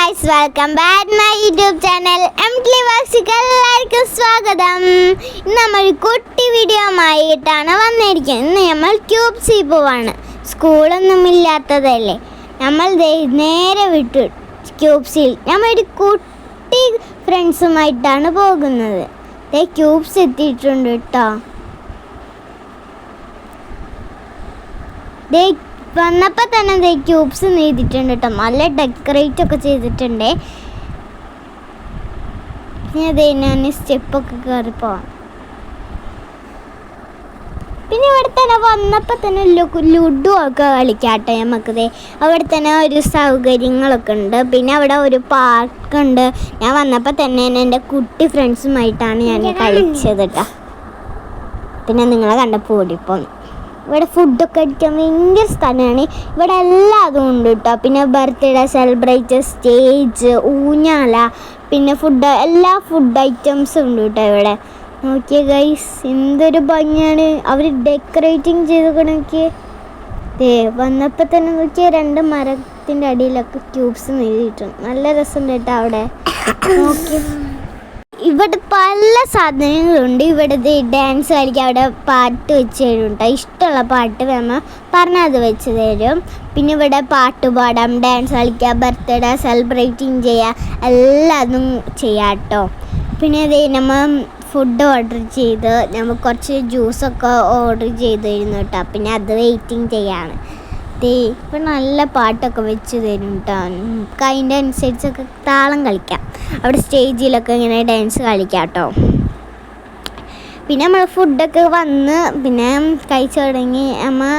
guys, welcome back to my YouTube channel. എല്ലാവർക്കും സ്വാഗതം. ഇന്ന് നമ്മൾ കുട്ടി വീഡിയോ ആയിട്ടാണ് വന്നിരിക്കുന്നത്. ഇന്ന് നമ്മൾ ക്യൂബ്സിൽ പോവാണ്. സ്കൂളൊന്നും ഇല്ലാത്തതല്ലേ, നമ്മൾ നേരെ വിട്ടു ക്യൂബ്സിൽ. നമ്മളൊരു കുട്ടി ഫ്രണ്ട്സുമായിട്ടാണ് പോകുന്നത്. ക്യൂബ്സ് എത്തിയിട്ടുണ്ട് കേട്ടോ. വന്നപ്പോൾ തന്നെ ക്യൂബ്സ് നെയ്തിട്ടുണ്ട് കേട്ടോ. നല്ല ഡെക്കറേറ്റ് ഒക്കെ ചെയ്തിട്ടുണ്ട്. ഞാൻ സ്റ്റെപ്പൊക്കെ കയറി പോവാം. പിന്നെ ഇവിടെ തന്നെ വന്നപ്പോൾ തന്നെ ലുഡു ഒക്കെ കളിക്കാട്ടോ നമുക്കത്. അവിടെ തന്നെ ഒരു സൗകര്യങ്ങളൊക്കെ ഉണ്ട്. പിന്നെ അവിടെ ഒരു പാർക്കുണ്ട്. ഞാൻ വന്നപ്പോൾ തന്നെ എൻ്റെ കുട്ടി ഫ്രണ്ട്സുമായിട്ടാണ് ഞാൻ കളിച്ചത് കേട്ടോ. പിന്നെ നിങ്ങളെ കണ്ടപ്പോൾ ഓടിപ്പോന്നു. ഇവിടെ ഫുഡൊക്കെ അടിക്കാൻ ഭയങ്കര സ്ഥലമാണ്. ഇവിടെ എല്ലാതും ഉണ്ട് കേട്ടോ. പിന്നെ ബർത്ത്ഡേ സെലിബ്രേറ്റ്, സ്റ്റേജ്, ഊഞ്ഞാല, പിന്നെ എല്ലാ ഫുഡ് ഐറ്റംസും ഉണ്ട് കേട്ടോ. ഇവിടെ നോക്കിയേ ഗൈസ്, എന്തൊരു ഭംഗിയാണ് അവർ ഡെക്കറേറ്റിംഗ് ചെയ്ത് നോക്കിയേ. വന്നപ്പോൾ തന്നെ നോക്കിയാൽ 2 മരത്തിൻ്റെ അടിയിലൊക്കെ ക്യൂബ്സ് നെയ്തിട്ടുണ്ട്. നല്ല രസമുണ്ട് കേട്ടോ. അവിടെ നോക്കി ഇവിടെ പല സാധനങ്ങളുണ്ട്. ഇവിടെ ഡാൻസ് കളിക്കാൻ അവിടെ പാട്ട് വെച്ച് തരും കേട്ടോ. ഇഷ്ടമുള്ള പാട്ട് നമ്മൾ പറഞ്ഞത് വെച്ച് തരും. പിന്നെ ഇവിടെ പാട്ട് പാടാം, ഡാൻസ് കളിക്കാം, ബർത്ത്ഡേ സെലിബ്രേറ്റിംഗ് ചെയ്യാം, എല്ലാതും ചെയ്യാം കേട്ടോ. പിന്നെ നമ്മൾ ഫുഡ് ഓർഡർ ചെയ്ത് നമ്മൾ കുറച്ച് ജ്യൂസൊക്കെ ഓർഡർ ചെയ്തിരുന്നു കേട്ടോ. പിന്നെ അത് വെയിറ്റിംഗ് ചെയ്യാണ്. ഇപ്പം നല്ല പാട്ടൊക്കെ വെച്ച് തരും കേട്ടോ. നമുക്ക് അതിൻ്റെ അനുസരിച്ചൊക്കെ താളം കളിക്കാം. അവിടെ സ്റ്റേജിലൊക്കെ ഇങ്ങനെ ഡാൻസ് കളിക്കാം കേട്ടോ. പിന്നെ നമ്മൾ ഫുഡൊക്കെ വന്ന് പിന്നെ കഴിച്ചു തുടങ്ങി. നമ്മൾ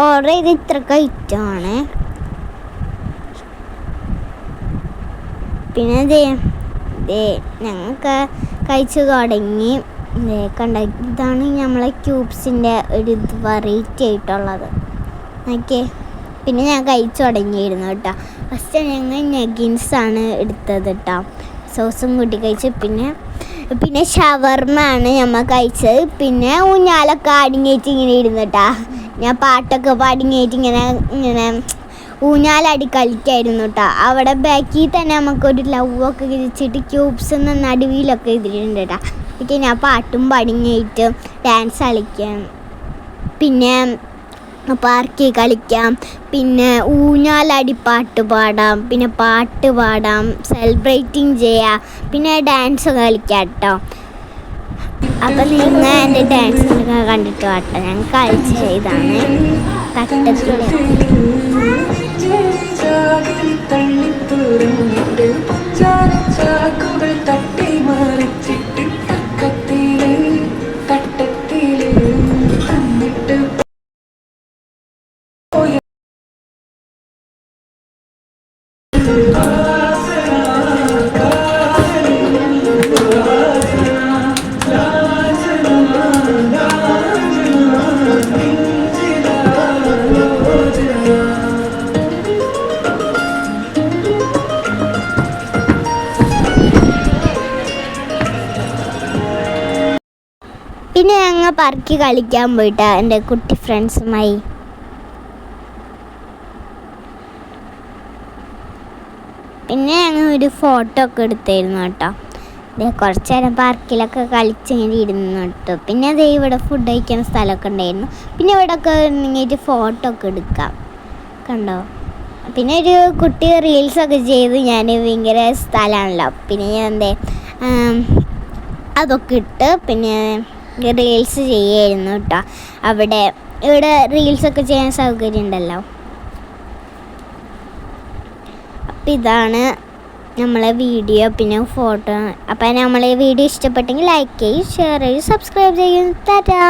ഓർഡർ ചെയ്ത് ഇത്രയൊക്കെ ഐറ്റമാണ്. പിന്നെ ഞങ്ങൾക്ക് കഴിച്ചു തുടങ്ങി. കണ്ട, ഇതാണ് നമ്മളെ ക്യൂബ്സിൻ്റെ ഒരു വെറൈറ്റി ആയിട്ടുള്ളത്. ഓക്കെ, പിന്നെ ഞാൻ കഴിച്ചു തുടങ്ങിയിരുന്നു കേട്ടോ. ഫസ്റ്റ് ഞങ്ങൾ നഗിൻസാണ് എടുത്തത് കേട്ടോ. സോസും കൂട്ടി കഴിച്ച്. പിന്നെ ഷവർമ ആണ് നമ്മൾ കഴിച്ചത്. പിന്നെ ഊഞ്ഞാലൊക്കെ അടിങ്ങേറ്റ് ഇങ്ങനെ ഇരുന്നു കേട്ടോ. ഞാൻ പാട്ടൊക്കെ പാടിങ്ങേറ്റ് ഇങ്ങനെ ഊഞ്ഞാലടി കളിക്കായിരുന്നു കേട്ടോ. അവിടെ ബാക്കിൽ തന്നെ നമുക്കൊരു ലവൊക്കെ വിരിച്ചിട്ട് ക്യൂബ്സ് എന്ന നടുവിലൊക്കെ ഇതിലുണ്ട് കേട്ടോ. ഓക്കെ, ഞാൻ പാട്ടും പാടിങ്ങേറ്റ് ഡാൻസ് കളിക്കാം. പിന്നെ പാർക്കിൽ കളിക്കാം. പിന്നെ ഊഞ്ഞാലടി പാട്ട് പാടാം. പിന്നെ പാട്ട് പാടാം, സെലിബ്രേറ്റിംഗ് ചെയ്യാം. പിന്നെ ഡാൻസ് കളിക്കാം കേട്ടോ. അപ്പം നിങ്ങൾ എൻ്റെ ഡാൻസ് കണ്ടിട്ട് കേട്ടോ. ഞാൻ കളിച്ച് ചെയ്താണ് തട്ടത്തിൽ. പിന്നെ ഞങ്ങൾ പാർക്കിൽ കളിക്കാൻ പോയിട്ടാ എൻ്റെ കുട്ടി ഫ്രണ്ട്സുമായി. പിന്നെ ഞങ്ങൾ ഒരു ഫോട്ടോ ഒക്കെ എടുത്തായിരുന്നു കേട്ടോ. കുറച്ച് നേരം പാർക്കിലൊക്കെ കളിച്ചിങ്ങനെ ഇരുന്നു കേട്ടോ. പിന്നെ ഇവിടെ ഫുഡ് കഴിക്കുന്ന സ്ഥലമൊക്കെ ഉണ്ടായിരുന്നു. പിന്നെ ഇവിടെ ഒക്കെ ഇങ്ങനെ ഫോട്ടോ ഒക്കെ എടുക്കാം കണ്ടോ. പിന്നെ ഒരു കുട്ടി റീൽസൊക്കെ ചെയ്ത് ഞാൻ ഭയങ്കര സ്ഥലമാണല്ലോ. പിന്നെ ഞാൻ അതൊക്കെ ഇട്ട് പിന്നെ റീൽസ് ചെയ്യായിരുന്നു കേട്ടോ. ഇവിടെ റീൽസൊക്കെ ചെയ്യാൻ സൗകര്യം ഉണ്ടല്ലോ. അപ്പം ഇതാണ് നമ്മളെ വീഡിയോ പിന്നെ ഫോട്ടോ. അപ്പം നമ്മളെ വീഡിയോ ഇഷ്ടപ്പെട്ടെങ്കിൽ ലൈക്ക് ചെയ്യും, ഷെയർ ചെയ്യും, സബ്സ്ക്രൈബ് ചെയ്യും. ടാറ്റാ.